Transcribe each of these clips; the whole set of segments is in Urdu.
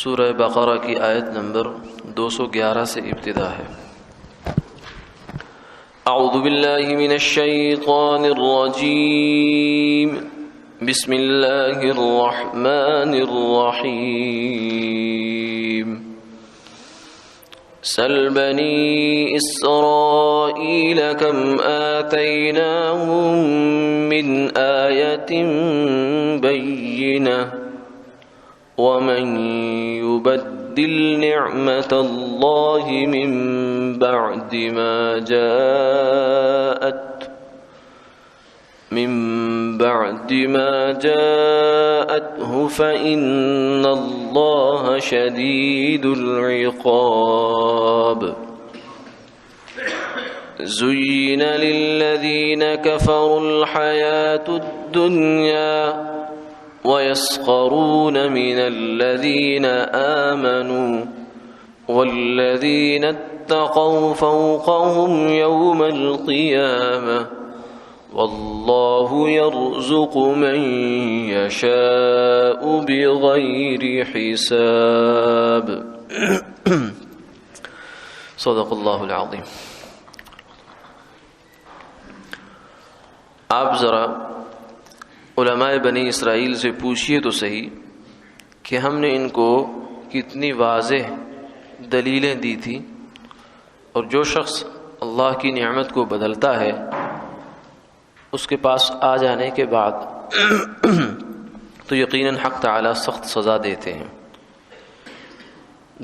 سورہ بقرہ کی آیت نمبر 211 سے ابتدا ہے۔ اعوذ باللہ من الشیطان الرجیم، بسم اللہ الرحمن الرحیم۔ سل بنی اسرائیل کم آتیناہم من آیت بینہ ومن يبدل نعمة الله من بعد ما جاءته فإن الله شديد العقاب۔ زين للذين كفروا الحياة الدنيا ويسخرون من الذين آمنوا والذين اتقوا فوقهم يوم القيامة والله يرزق من يشاء بغير حساب۔ صدق اللہ العظیم۔ آپ ذرا علماء بنی اسرائیل سے پوچھئے تو صحیح کہ ہم نے ان کو کتنی واضح دلیلیں دی تھی، اور جو شخص اللہ کی نعمت کو بدلتا ہے اس کے پاس آ جانے کے بعد تو یقیناً حق تعالی سخت سزا دیتے ہیں۔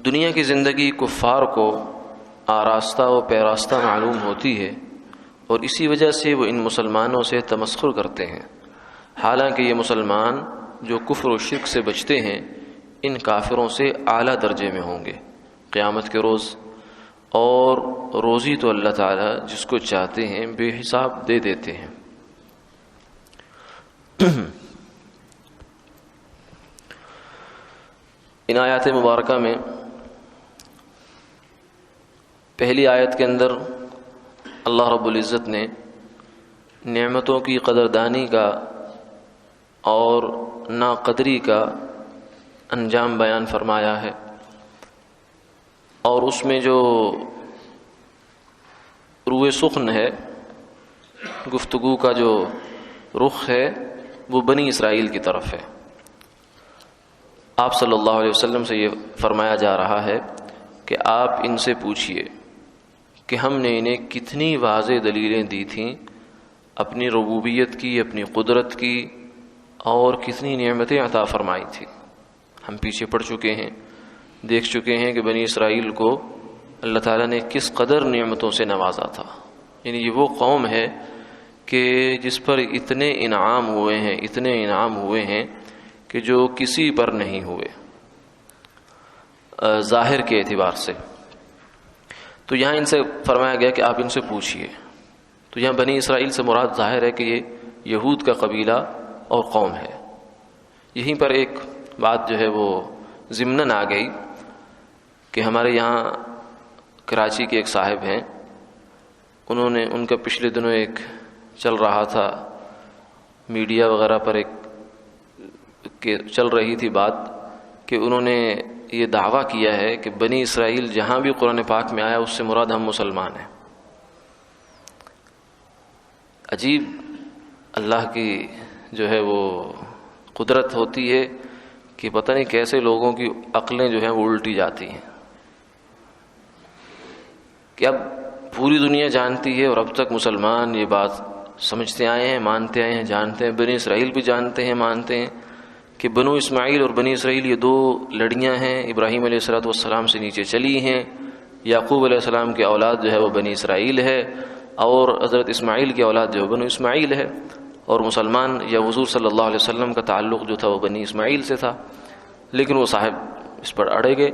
دنیا کی زندگی کفار کو آراستہ و پیراستہ معلوم ہوتی ہے، اور اسی وجہ سے وہ ان مسلمانوں سے تمسخر کرتے ہیں، حالانکہ یہ مسلمان جو کفر و شرک سے بچتے ہیں ان کافروں سے اعلیٰ درجے میں ہوں گے قیامت کے روز، اور روزی تو اللہ تعالیٰ جس کو چاہتے ہیں بے حساب دے دیتے ہیں۔ ان آیات مبارکہ میں پہلی آیت کے اندر اللہ رب العزت نے نعمتوں کی قدردانی کا اور ناقدری کا انجام بیان فرمایا ہے، اور اس میں جو روئے سخن ہے، گفتگو کا جو رخ ہے، وہ بنی اسرائیل کی طرف ہے۔ آپ صلی اللہ علیہ وسلم سے یہ فرمایا جا رہا ہے کہ آپ ان سے پوچھئے کہ ہم نے انہیں کتنی واضح دلیلیں دی تھیں اپنی ربوبیت کی، اپنی قدرت کی، اور کتنی نعمتیں عطا فرمائی تھی۔ ہم پیچھے پڑ چکے ہیں، دیکھ چکے ہیں کہ بنی اسرائیل کو اللہ تعالیٰ نے کس قدر نعمتوں سے نوازا تھا۔ یعنی یہ وہ قوم ہے کہ جس پر اتنے انعام ہوئے ہیں کہ جو کسی پر نہیں ہوئے ظاہر کے اعتبار سے۔ تو یہاں ان سے فرمایا گیا کہ آپ ان سے پوچھئے، تو یہاں بنی اسرائیل سے مراد ظاہر ہے کہ یہ یہود کا قبیلہ اور قوم ہے۔ یہیں پر ایک بات جو ہے وہ ضمناً آ گئی کہ ہمارے یہاں کراچی کے ایک صاحب ہیں، ان کا پچھلے دنوں ایک چل رہا تھا میڈیا وغیرہ پر چل رہی تھی بات کہ انہوں نے یہ دعویٰ کیا ہے کہ بنی اسرائیل جہاں بھی قرآن پاک میں آیا اس سے مراد ہم مسلمان ہیں۔ عجیب اللہ کی جو ہے وہ قدرت ہوتی ہے کہ پتہ نہیں کیسے لوگوں کی عقلیں جو ہیں وہ الٹی جاتی ہیں کہ اب پوری دنیا جانتی ہے، اور اب تک مسلمان یہ بات سمجھتے آئے ہیں، مانتے آئے ہیں، جانتے ہیں، بنی اسرائیل بھی جانتے ہیں، مانتے ہیں کہ بنو اسماعیل اور بنی اسرائیل یہ دو لڑیاں ہیں، ابراہیم علیہ السلام سے نیچے چلی ہیں، یعقوب علیہ السلام کی اولاد جو ہے وہ بنی اسرائیل ہے، اور حضرت اسماعیل کی اولاد جو ہے بنو اسماعیل ہے، اور مسلمان یا حضور صلی اللہ علیہ وسلم کا تعلق جو تھا وہ بنی اسماعیل سے تھا۔ لیکن وہ صاحب اس پر اڑے گئے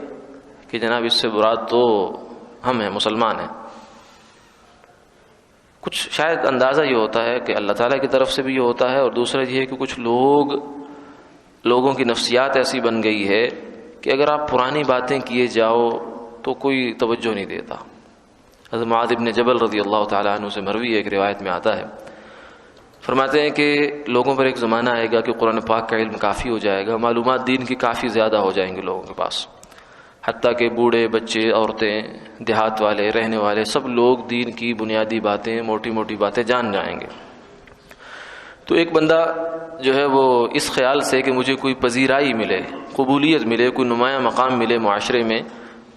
کہ جناب اس سے مراد تو ہم ہیں، مسلمان ہیں۔ کچھ شاید اندازہ یہ ہوتا ہے کہ اللہ تعالیٰ کی طرف سے بھی یہ ہوتا ہے، اور دوسرا یہ ہے کہ کچھ لوگوں کی نفسیات ایسی بن گئی ہے کہ اگر آپ پرانی باتیں کیے جاؤ تو کوئی توجہ نہیں دیتا۔ حضرت معاذ بن جبل رضی اللہ تعالیٰ عنہ سے مروی ایک روایت میں آتا ہے فرماتے ہیں کہ لوگوں پر ایک زمانہ آئے گا کہ قرآن پاک کا علم کافی ہو جائے گا، معلومات دین کی کافی زیادہ ہو جائیں گے لوگوں کے پاس، حتیٰ کہ بوڑھے، بچے، عورتیں، دیہات والے، رہنے والے سب لوگ دین کی بنیادی باتیں، موٹی موٹی باتیں جان جائیں گے۔ تو ایک بندہ جو ہے وہ اس خیال سے کہ مجھے کوئی پذیرائی ملے، قبولیت ملے، کوئی نمایاں مقام ملے معاشرے میں،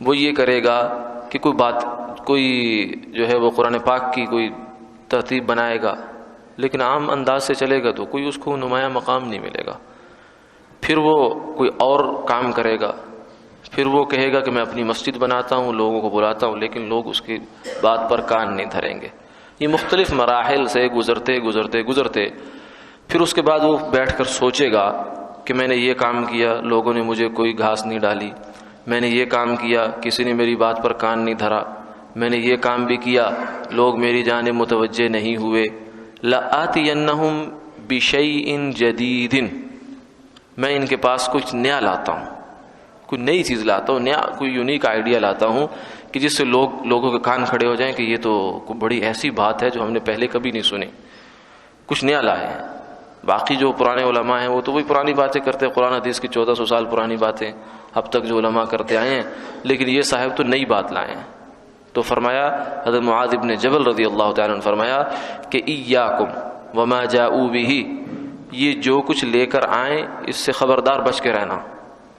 وہ یہ کرے گا کہ کوئی جو ہے وہ قرآن پاک کی کوئی ترتیب بنائے گا، لیکن عام انداز سے چلے گا تو کوئی اس کو نمایاں مقام نہیں ملے گا۔ پھر وہ کوئی اور کام کرے گا، پھر وہ کہے گا کہ میں اپنی مسجد بناتا ہوں، لوگوں کو بلاتا ہوں، لیکن لوگ اس کی بات پر کان نہیں دھریں گے۔ یہ مختلف مراحل سے گزرتے پھر اس کے بعد وہ بیٹھ کر سوچے گا کہ میں نے یہ کام کیا، لوگوں نے مجھے کوئی گھاس نہیں ڈالی، میں نے یہ کام کیا، کسی نے میری بات پر کان نہیں دھرا، میں نے یہ کام بھی کیا، لوگ میری جانب متوجہ نہیں ہوئے۔ لَآتِيَنَّهُمْ بِشَيْءٍ جَدِيدٍ، میں ان کے پاس کچھ نیا لاتا ہوں، کوئی نئی چیز لاتا ہوں، نیا کوئی یونیک آئیڈیا لاتا ہوں کہ جس سے لوگوں کے کان کھڑے ہو جائیں کہ یہ تو بڑی ایسی بات ہے جو ہم نے پہلے کبھی نہیں سنی، کچھ نیا لائے ہیں۔ باقی جو پرانے علماء ہیں وہ تو وہی پرانی باتیں کرتے ہیں، قرآن حدیث کی 1400 سال پرانی باتیں اب تک جو علماء کرتے آئے ہیں، لیکن یہ صاحب تو نئی بات لائے ہیں۔ تو فرمایا، حضرت معاذ ابن جبل رضی اللہ تعالیٰ عنہ فرمایا کہ ایاکم وما جاؤوا بہ، یہ جو کچھ لے کر آئیں اس سے خبردار بچ کے رہنا،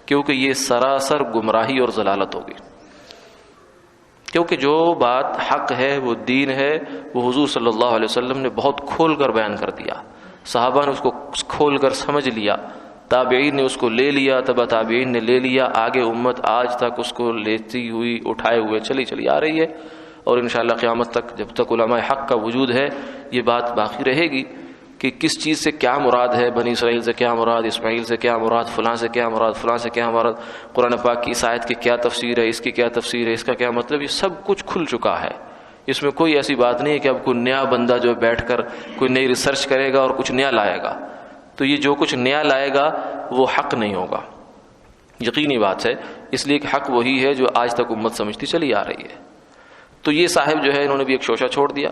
کیونکہ یہ سراسر گمراہی اور ضلالت ہوگی۔ کیونکہ جو بات حق ہے، وہ دین ہے، وہ حضور صلی اللہ علیہ وسلم نے بہت کھول کر بیان کر دیا، صحابہ نے اس کو کھول کر سمجھ لیا، تابعین نے اس کو لے لیا، تبع تابعین نے لے لیا، آگے امت آج تک اس کو لیتی ہوئی، اٹھائے ہوئے چلی آ رہی ہے، اور انشاءاللہ قیامت تک جب تک علماء حق کا وجود ہے یہ بات باقی رہے گی کہ کس چیز سے کیا مراد ہے، بنی اسرائیل سے کیا مراد، اسماعیل سے کیا مراد، فلاں سے کیا مراد، فلاں سے کیا مراد، قرآن پاک کی اس آیت کی کیا تفسیر ہے، اس کی کیا تفسیر ہے، اس کا کیا مطلب، یہ سب کچھ کھل چکا ہے۔ اس میں کوئی ایسی بات نہیں ہے کہ اب کوئی نیا بندہ جو بیٹھ کر کوئی نئی ریسرچ کرے گا اور کچھ نیا لائے گا، تو یہ جو کچھ نیا لائے گا وہ حق نہیں ہوگا، یقینی بات ہے، اس لیے کہ حق وہی ہے جو آج تک امت سمجھتی چلی آ رہی ہے۔ تو یہ صاحب جو ہے انہوں نے بھی ایک شوشہ چھوڑ دیا،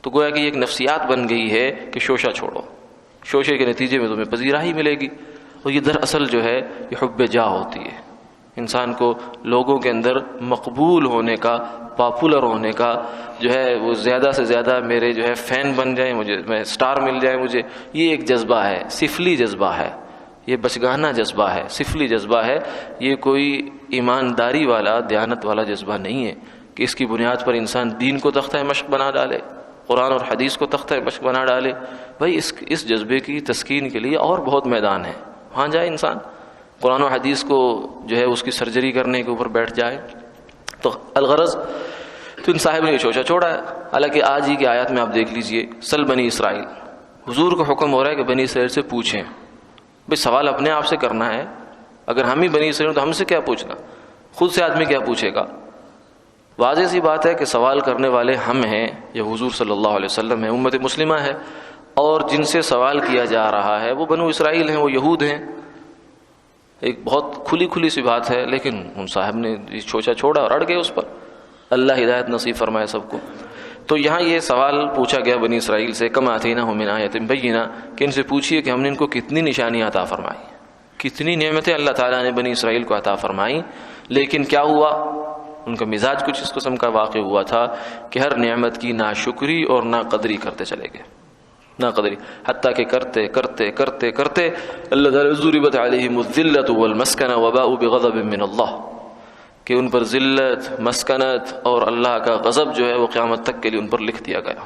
تو گویا کہ یہ ایک نفسیات بن گئی ہے کہ شوشہ چھوڑو، شوشے کے نتیجے میں تمہیں پذیرائی ملے گی، اور یہ دراصل جو ہے یہ حب جاہ ہوتی ہے، انسان کو لوگوں کے اندر مقبول ہونے کا، پاپولر ہونے کا جو ہے، وہ زیادہ سے زیادہ میرے جو ہے فین بن جائیں، مجھے میں سٹار مل جائے مجھے، یہ ایک جذبہ ہے، سفلی جذبہ ہے، یہ بچگانہ جذبہ ہے، سفلی جذبہ ہے، یہ کوئی ایمانداری والا، دیانت والا جذبہ نہیں ہے کہ اس کی بنیاد پر انسان دین کو تختہ مشق بنا ڈالے، قرآن اور حدیث کو تختہ مشق بنا ڈالے۔ بھائی اس جذبے کی تسکین کے لیے اور بہت میدان ہے، وہاں جائے انسان، قرآن و حدیث کو جو ہے اس کی سرجری کرنے کے اوپر بیٹھ جائے۔ تو الغرض تو ان صاحب نے یہ شوشہ چھوڑا ہے۔ حالانکہ آج ہی کی آیات میں آپ دیکھ لیجئے، سل بنی اسرائیل، حضور کو حکم ہو رہا ہے کہ بنی اسرائیل سے پوچھیں۔ بھئی سوال اپنے آپ سے کرنا ہے، اگر ہم ہی بنی اسرائیل تو ہم سے کیا پوچھنا، خود سے آدمی کیا پوچھے گا۔ واضح سی بات ہے کہ سوال کرنے والے ہم ہیں، یہ حضور صلی اللہ علیہ وسلم ہے، امت مسلمہ ہے، اور جن سے سوال کیا جا رہا ہے وہ بنو اسرائیل ہیں، وہ یہود ہیں۔ ایک بہت کھلی سی بات ہے، لیکن ان صاحب نے شوشہ چھوڑا اور اڑ گئے اس پر۔ اللہ ہدایت نصیب فرمائے سب کو۔ تو یہاں یہ سوال پوچھا گیا بنی اسرائیل سے، کما آتیناہم من آیۃ بینہ، کہ ان سے پوچھیے کہ ہم نے ان کو کتنی نشانیاں عطا فرمائی، کتنی نعمتیں اللہ تعالیٰ نے بنی اسرائیل کو عطا فرمائی، لیکن کیا ہوا، ان کا مزاج کچھ اس قسم کا واقع ہوا تھا کہ ہر نعمت کی ناشکری اور ناقدری کرتے چلے گئے، ناقدری، حتیٰ کہ کرتے کرتے کرتے کرتے اللہ تعالیٰ ضربت علیہم الذلۃ والمسکنہ وباؤوا بغضب من اللہ، کہ ان پر ذلت، مسکنت اور اللہ کا غضب جو ہے وہ قیامت تک کے لیے ان پر لکھ دیا گیا۔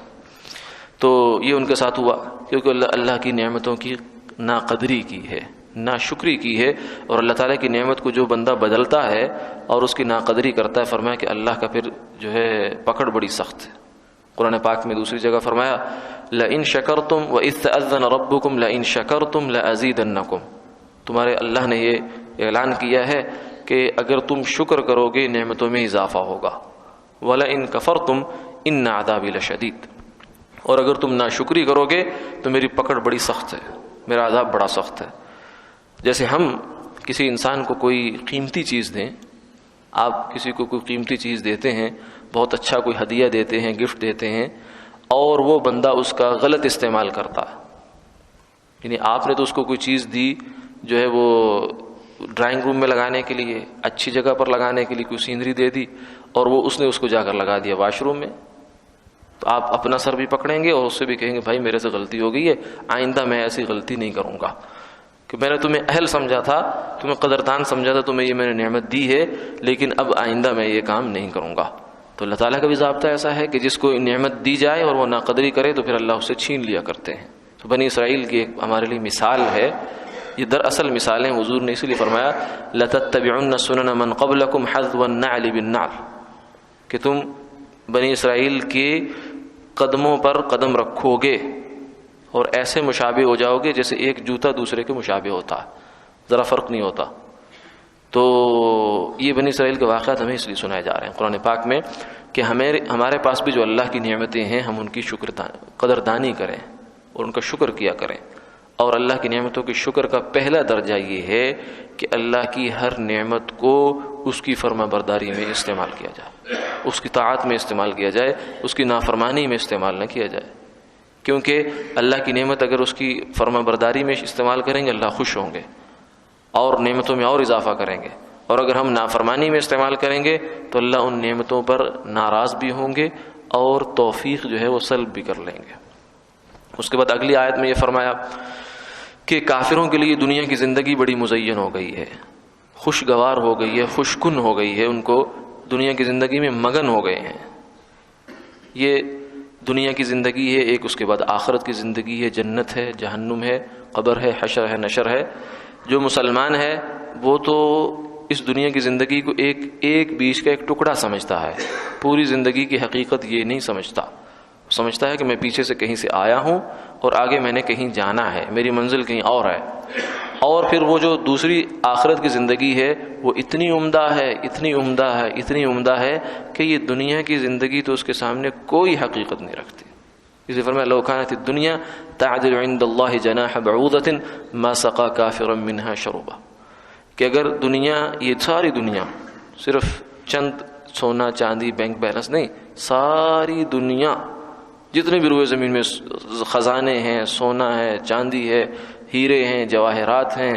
تو یہ ان کے ساتھ ہوا، کیونکہ اللہ کی نعمتوں کی ناقدری کی ہے، ناشکری کی ہے، اور اللہ تعالیٰ کی نعمت کو جو بندہ بدلتا ہے اور اس کی ناقدری کرتا ہے، فرمایا کہ اللہ کا پھر جو ہے پکڑ بڑی سخت ہے۔ قرآن پاک میں دوسری جگہ فرمایا لَإِن شَكَرْتُمْ وَإِذْ تَأَذَّنَ رَبُّكُمْ لَإِن شَكَرْتُمْ لَأَزِيدَنَّكُمْ، تمہارے اللہ نے یہ اعلان کیا ہے کہ اگر تم شکر کرو گے نعمتوں میں اضافہ ہوگا، وَلَئِن كَفَرْتُمْ إِنَّ عَذَابِي لَشَدِيدٌ، اور اگر تم ناشکری کرو گے تو میری پکڑ بڑی سخت ہے، میرا عذاب بڑا سخت ہے۔ جیسے ہم کسی انسان کو کوئی قیمتی چیز دیں، آپ کسی کو کوئی قیمتی چیز دیتے ہیں، بہت اچھا کوئی ہدیہ دیتے ہیں، گفٹ دیتے ہیں، اور وہ بندہ اس کا غلط استعمال کرتا ہے. یعنی آپ نے تو اس کو کوئی چیز دی جو ہے وہ ڈرائنگ روم میں لگانے کے لیے، اچھی جگہ پر لگانے کے لیے کوئی سینری دے دی، اور وہ اس نے اس کو جا کر لگا دیا واش روم میں، تو آپ اپنا سر بھی پکڑیں گے اور اس سے بھی کہیں گے بھائی میرے سے غلطی ہو گئی ہے، آئندہ میں ایسی غلطی نہیں کروں گا، کہ میں نے تمہیں اہل سمجھا تھا، تمہیں قدردان سمجھا تھا، تمہیں یہ میں نے نعمت دی ہے، لیکن اب آئندہ میں یہ کام نہیں کروں گا. تو اللہ تعالیٰ کا بھی ضابطہ ایسا ہے کہ جس کو نعمت دی جائے اور وہ ناقدری کرے تو پھر اللہ اسے چھین لیا کرتے ہیں. تو بنی اسرائیل کی ایک ہمارے لیے مثال ہے. یہ دراصل مثالیں حضور نے اسی لیے فرمایا لَتَتَّبِعُنَّ سُنَنَ مَنْ قَبْلَكُمْ حَذْوَ النَّعْلِ بِالنَّعْلِ، کہ تم بنی اسرائیل کے قدموں پر قدم رکھو گے اور ایسے مشابہ ہو جاؤ گے جیسے ایک جوتا دوسرے کے مشابہ ہوتا ہے، ذرا فرق نہیں ہوتا. تو یہ بنی اسرائیل کے واقعات ہمیں اس لیے سنائے جا رہے ہیں قرآن پاک میں کہ ہمارے پاس بھی جو اللہ کی نعمتیں ہیں ہم ان کی قدردانی کریں اور ان کا شکر کیا کریں. اور اللہ کی نعمتوں کے شکر کا پہلا درجہ یہ ہے کہ اللہ کی ہر نعمت کو اس کی فرما برداری میں استعمال کیا جائے، اس کی طاعت میں استعمال کیا جائے، اس کی نافرمانی میں استعمال نہ کیا جائے. کیونکہ اللہ کی نعمت اگر اس کی فرما برداری میں استعمال کریں گے اللہ خوش ہوں گے اور نعمتوں میں اور اضافہ کریں گے، اور اگر ہم نافرمانی میں استعمال کریں گے تو اللہ ان نعمتوں پر ناراض بھی ہوں گے اور توفیق جو ہے وہ سلب بھی کر لیں گے. اس کے بعد اگلی آیت میں یہ فرمایا کہ کافروں کے لیے دنیا کی زندگی بڑی مزین ہو گئی ہے، خوشگوار ہو گئی ہے، خوشکن ہو گئی ہے، ان کو دنیا کی زندگی میں مگن ہو گئے ہیں. یہ دنیا کی زندگی ہے، ایک اس کے بعد آخرت کی زندگی ہے، جنت ہے، جہنم ہے، قبر ہے، حشر ہے، نشر ہے. جو مسلمان ہے وہ تو اس دنیا کی زندگی کو ایک بیچ کا ایک ٹکڑا سمجھتا ہے، پوری زندگی کی حقیقت یہ نہیں سمجھتا ہے کہ میں پیچھے سے کہیں سے آیا ہوں اور آگے میں نے کہیں جانا ہے، میری منزل کہیں اور ہے. اور پھر وہ جو دوسری آخرت کی زندگی ہے وہ اتنی عمدہ ہے، اتنی عمدہ ہے، اتنی عمدہ ہے کہ یہ دنیا کی زندگی تو اس کے سامنے کوئی حقیقت نہیں رکھتی. اس لیے فرمایا لو كانت الدنيا تعدل عند الله جناح بعوضة ما سقى كافرا منها شربا، کہ اگر دنیا، یہ ساری دنیا، صرف چند سونا چاندی بینک بیلنس نہیں، ساری دنیا جتنے بھی روئے زمین میں خزانے ہیں، سونا ہے، چاندی ہے، ہیرے ہیں، جواہرات ہیں،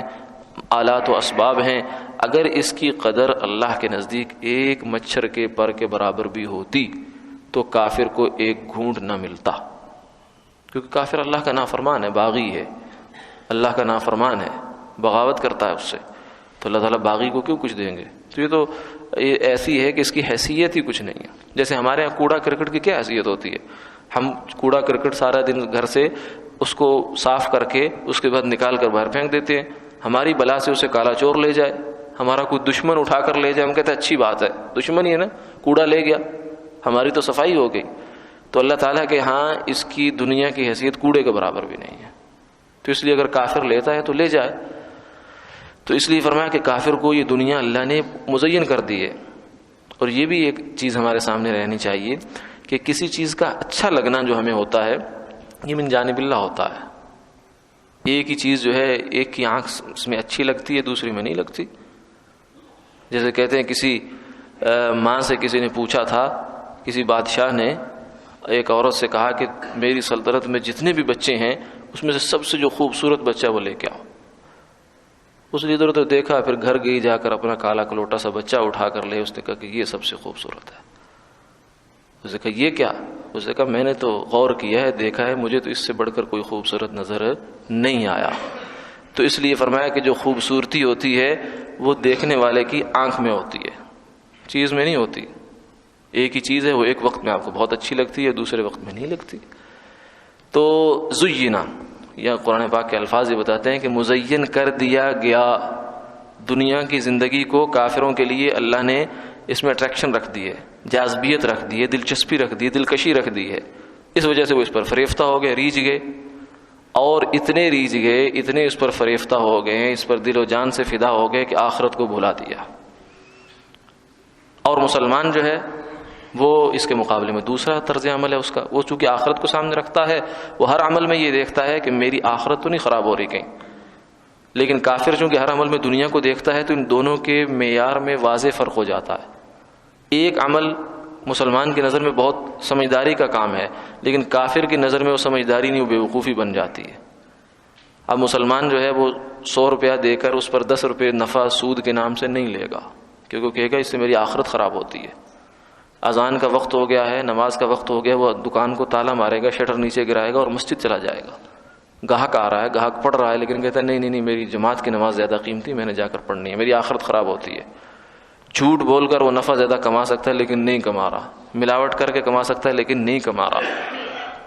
آلات و اسباب ہیں، اگر اس کی قدر اللہ کے نزدیک ایک مچھر کے پر کے برابر بھی ہوتی تو کافر کو ایک گھونٹ نہ ملتا. کیونکہ کافر اللہ کا نافرمان ہے، باغی ہے، اللہ کا نافرمان ہے، بغاوت کرتا ہے اس سے، تو اللہ تعالیٰ باغی کو کیوں کچھ دیں گے؟ تو یہ تو ایسی ہے کہ اس کی حیثیت ہی کچھ نہیں ہے. جیسے ہمارے یہاں کوڑا کرکٹ کی کیا حیثیت ہوتی ہے، ہم کوڑا کرکٹ سارا دن گھر سے اس کو صاف کر کے اس کے بعد نکال کر باہر پھینک دیتے ہیں. ہماری بلا سے اسے کالا چور لے جائے، ہمارا کوئی دشمن اٹھا کر لے جائے، ہم کہتے ہیں اچھی بات ہے، دشمن ہی ہے نا، کوڑا لے گیا، ہماری تو صفائی ہو گئی. تو اللہ تعالیٰ کے ہاں اس کی دنیا کی حیثیت کوڑے کے برابر بھی نہیں ہے. تو اس لیے اگر کافر لیتا ہے تو لے جائے. تو اس لیے فرمایا کہ کافر کو یہ دنیا اللہ نے مزین کر دی ہے. اور یہ بھی ایک چیز ہمارے سامنے رہنی چاہیے کہ کسی چیز کا اچھا لگنا جو ہمیں ہوتا ہے یہ من جانب اللہ ہوتا ہے. ایک ہی چیز جو ہے ایک کی آنکھ میں اچھی لگتی ہے، دوسری میں نہیں لگتی. جیسے کہتے ہیں کسی ماں سے کسی نے پوچھا تھا، کسی بادشاہ نے ایک عورت سے کہا کہ میری سلطنت میں جتنے بھی بچے ہیں اس میں سے سب سے جو خوبصورت بچہ وہ لے کے آؤ. اس نے ادھر ادھر دیکھا، پھر گھر گئی، جا کر اپنا کالا کلوٹا سا بچہ اٹھا کر لے. اس نے کہا کہ یہ سب سے خوبصورت ہے. اس نے کہا یہ کیا؟ اس نے کہا میں نے تو غور کیا ہے، دیکھا ہے، مجھے تو اس سے بڑھ کر کوئی خوبصورت نظر نہیں آیا. تو اس لیے فرمایا کہ جو خوبصورتی ہوتی ہے وہ دیکھنے والے کی آنکھ میں ہوتی ہے، چیز میں نہیں ہوتی. ایک ہی چیز ہے، وہ ایک وقت میں آپ کو بہت اچھی لگتی ہے، دوسرے وقت میں نہیں لگتی. تو زینا، یا قرآن پاک کے الفاظ یہ بتاتے ہیں کہ مزین کر دیا گیا دنیا کی زندگی کو. کافروں کے لیے اللہ نے اس میں اٹریکشن رکھ دی ہے، جاذبیت رکھ دی ہے، دلچسپی رکھ دی ہے، دلکشی رکھ دی ہے. اس وجہ سے وہ اس پر فریفتہ ہو گئے، ریجھ گئے، اور اتنے ریجھ گئے، اتنے اس پر فریفتہ ہو گئے ہیں، اس پر دل و جان سے فدا ہو گئے کہ آخرت کو بھلا دیا. اور مسلمان جو ہے وہ اس کے مقابلے میں دوسرا طرز عمل ہے اس کا. وہ چونکہ آخرت کو سامنے رکھتا ہے، وہ ہر عمل میں یہ دیکھتا ہے کہ میری آخرت تو نہیں خراب ہو رہی کہیں. لیکن کافر چونکہ ہر عمل میں دنیا کو دیکھتا ہے تو ان دونوں کے معیار میں واضح فرق ہو جاتا ہے. ایک عمل مسلمان کی نظر میں بہت سمجھداری کا کام ہے، لیکن کافر کی نظر میں وہ سمجھداری نہیں، وہ بیوقوفی بن جاتی ہے۔ اب مسلمان جو ہے وہ 100 روپیہ دے کر اس پر 10 روپے نفع سود کے نام سے نہیں لے گا، کیونکہ وہ کہے گا اس سے میری آخرت خراب ہوتی ہے۔ اذان کا وقت ہو گیا ہے، نماز کا وقت ہو گیا، وہ دکان کو تالا مارے گا، شٹر نیچے گرائے گا اور مسجد چلا جائے گا۔ گاہک آ رہا ہے، گاہک پڑھ رہا ہے، لیکن کہتا ہے نہیں میری جماعت کی نماز زیادہ قیمتی، میں نے جا کر پڑھنی ہے، میری آخرت خراب ہوتی ہے۔ جھوٹ بول کر وہ نفع زیادہ کما سکتا ہے لیکن نہیں کما رہا، ملاوٹ کر کے کما سکتا ہے لیکن نہیں کما رہا۔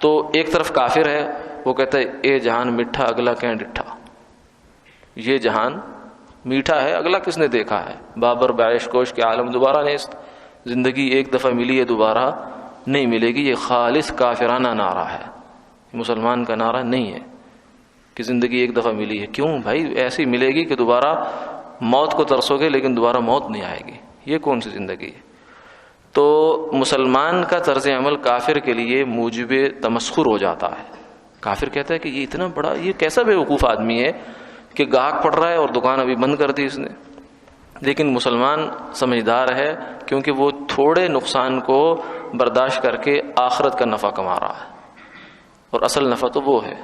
تو ایک طرف کافر ہے، وہ کہتا ہے اے جہان میٹھا اگلا کہیں ڈٹھا، یہ جہان میٹھا ہے، اگلا کس نے دیکھا ہے؟ بابر بعیش کوش کے عالم دوبارہ نیست، زندگی ایک دفعہ ملی ہے، دوبارہ نہیں ملے گی۔ یہ خالص کافرانہ نعرہ ہے، مسلمان کا نعرہ نہیں ہے کہ زندگی ایک دفعہ ملی ہے۔ کیوں بھائی؟ ایسی ملے گی کہ دوبارہ موت کو ترسو گے لیکن دوبارہ موت نہیں آئے گی، یہ کون سی زندگی ہے؟ تو مسلمان کا طرز عمل کافر کے لیے موجب تمسخر ہو جاتا ہے۔ کافر کہتا ہے کہ یہ اتنا بڑا، یہ کیسا بیوقوف آدمی ہے کہ گاہک پڑ رہا ہے اور دکان ابھی بند کر دی اس نے۔ لیکن مسلمان سمجھدار ہے، کیونکہ وہ تھوڑے نقصان کو برداشت کر کے آخرت کا نفع کما رہا ہے، اور اصل نفع تو وہ ہے۔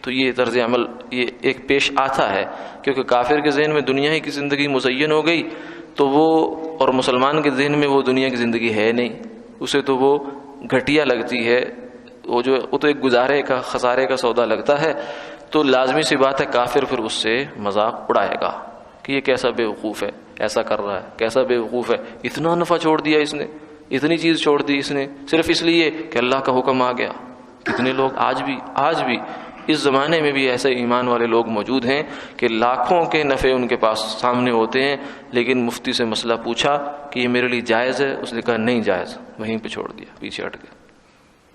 تو یہ طرز عمل یہ ایک پیش آتا ہے، کیونکہ کافر کے ذہن میں دنیا ہی کی زندگی مزین ہو گئی، تو وہ، اور مسلمان کے ذہن میں وہ دنیا کی زندگی ہے نہیں، اسے تو وہ گھٹیا لگتی ہے، وہ تو ایک گزارے کا خسارے کا سودا لگتا ہے۔ تو لازمی سی بات ہے کافر پھر اس سے مذاق اڑائے گا کہ یہ کیسا بیوقوف ہے، ایسا کر رہا ہے، کیسا بیوقوف ہے، اتنا نفع چھوڑ دیا اس نے، اتنی چیز چھوڑ دی اس نے صرف اس لیے کہ اللہ کا حکم آ گیا۔ کتنے لوگ آج بھی اس زمانے میں بھی ایسے ایمان والے لوگ موجود ہیں کہ لاکھوں کے نفع ان کے پاس سامنے ہوتے ہیں، لیکن مفتی سے مسئلہ پوچھا کہ یہ میرے لیے جائز ہے، اس نے کہا نہیں جائز، وہیں پہ چھوڑ دیا، پیچھے ہٹ گیا،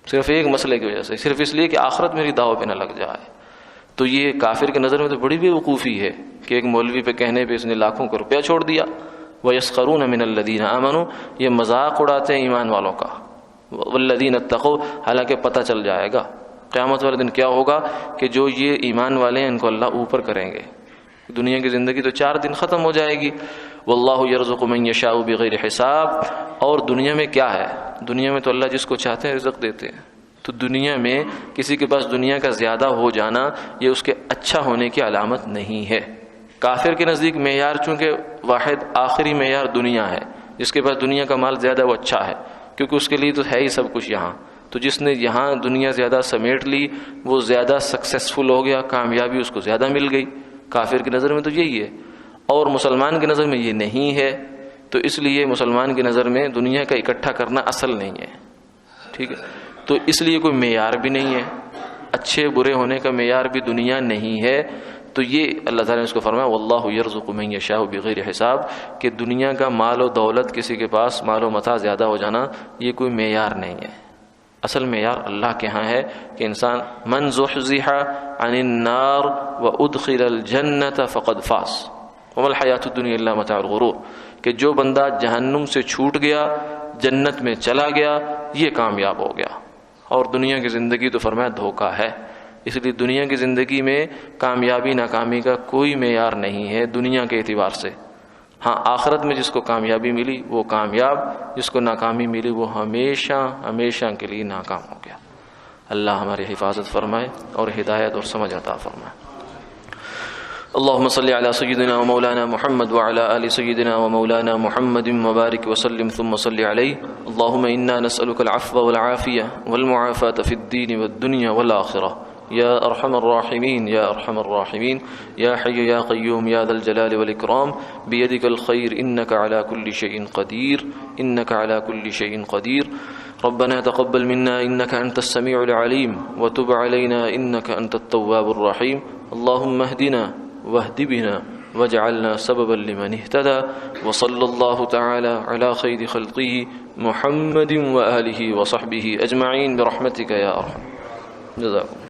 صرف ایک مسئلے کی وجہ سے، صرف اس لیے کہ آخرت میری داؤ پہ نہ لگ جائے۔ تو یہ کافر کی نظر میں تو بڑی بیوقوفی ہے کہ ایک مولوی پہ کہنے پہ اس نے لاکھوں کا روپیہ چھوڑ دیا۔ وَيَسْخَرُونَ مِنَ الَّذِينَ آمَنُوا، یہ مذاق اڑاتے ہیں ایمان والوں کا۔ وَالَّذِينَ اتَّقَوْا، حالانکہ پتہ چل جائے گا قیامت والے دن کیا ہوگا کہ جو یہ ایمان والے ہیں ان کو اللہ اوپر کریں گے۔ دنیا کی زندگی تو 4 دن ختم ہو جائے گی۔ وَاللَّهُ يَرْزُقُ مَن يَشَاءُ بِغَيْرِ حِسَاب، اور دنیا میں کیا ہے؟ دنیا میں تو اللہ جس کو چاہتے ہیں رزق دیتے ہیں۔ تو دنیا میں کسی کے پاس دنیا کا زیادہ ہو جانا یہ اس کے اچھا ہونے کی علامت نہیں ہے۔ کافر کے نزدیک معیار چونکہ واحد آخری معیار دنیا ہے، جس کے پاس دنیا کا مال زیادہ وہ اچھا ہے، کیونکہ اس کے لیے تو ہے ہی سب کچھ یہاں۔ تو جس نے یہاں دنیا زیادہ سمیٹ لی وہ زیادہ سکسیسفل ہو گیا، کامیابی اس کو زیادہ مل گئی۔ کافر کی نظر میں تو یہی ہے، اور مسلمان کی نظر میں یہ نہیں ہے۔ تو اس لیے مسلمان کی نظر میں دنیا کا اکٹھا کرنا اصل نہیں ہے، ٹھیک ہے؟ تو اس لیے کوئی معیار بھی نہیں ہے، اچھے برے ہونے کا معیار بھی دنیا نہیں ہے۔ تو یہ اللہ تعالیٰ نے اس کو فرمایا واللہ یرزق من یشاء بغیر حساب، کہ دنیا کا مال و دولت، کسی کے پاس مال و متاع زیادہ ہو جانا یہ کوئی معیار نہیں ہے۔ اصل معیار اللہ کے ہاں ہے کہ انسان من زحزح عن النار وادخل الجنة فقد فاز وما الحیاۃ الدنیا الا متاع الغرور، کہ جو بندہ جہنم سے چھوٹ گیا جنت میں چلا گیا یہ کامیاب ہو گیا، اور دنیا کی زندگی تو فرمایا دھوکہ ہے۔ اس لیے دنیا کی زندگی میں کامیابی ناکامی کا کوئی معیار نہیں ہے دنیا کے اعتبار سے۔ ہاں آخرت میں جس کو کامیابی ملی وہ کامیاب، جس کو ناکامی ملی وہ ہمیشہ ہمیشہ کے لیے ناکام ہو گیا۔ اللہ ہماری حفاظت فرمائے اور ہدایت اور سمجھ عطا فرمائے۔ اللهم صل على سيدنا ومولانا محمد وعلى آل سيدنا ومولانا محمد وبارك وسلم ثم صل عليه. اللهم إنا نسألك العفو والعافية والمعافاة في الدين والدنيا والآخرة يا أرحم الراحمين يا أرحم الراحمين يا حي يا قيوم يا ذا الجلال والإكرام بيدك الخير إنك على كل شيء قدير إنك على كل شيء قدير. ربنا تقبل منا إنك أنت السميع العليم وتب علينا إنك أنت التواب الرحيم. اللهم اهدنا واهد بنا واجعلنا سببا لمن اهتدى وصلى الله تعالى على خير خلقه محمد وآله وصحبه أجمعين برحمتك يا أرحم. جزاكم.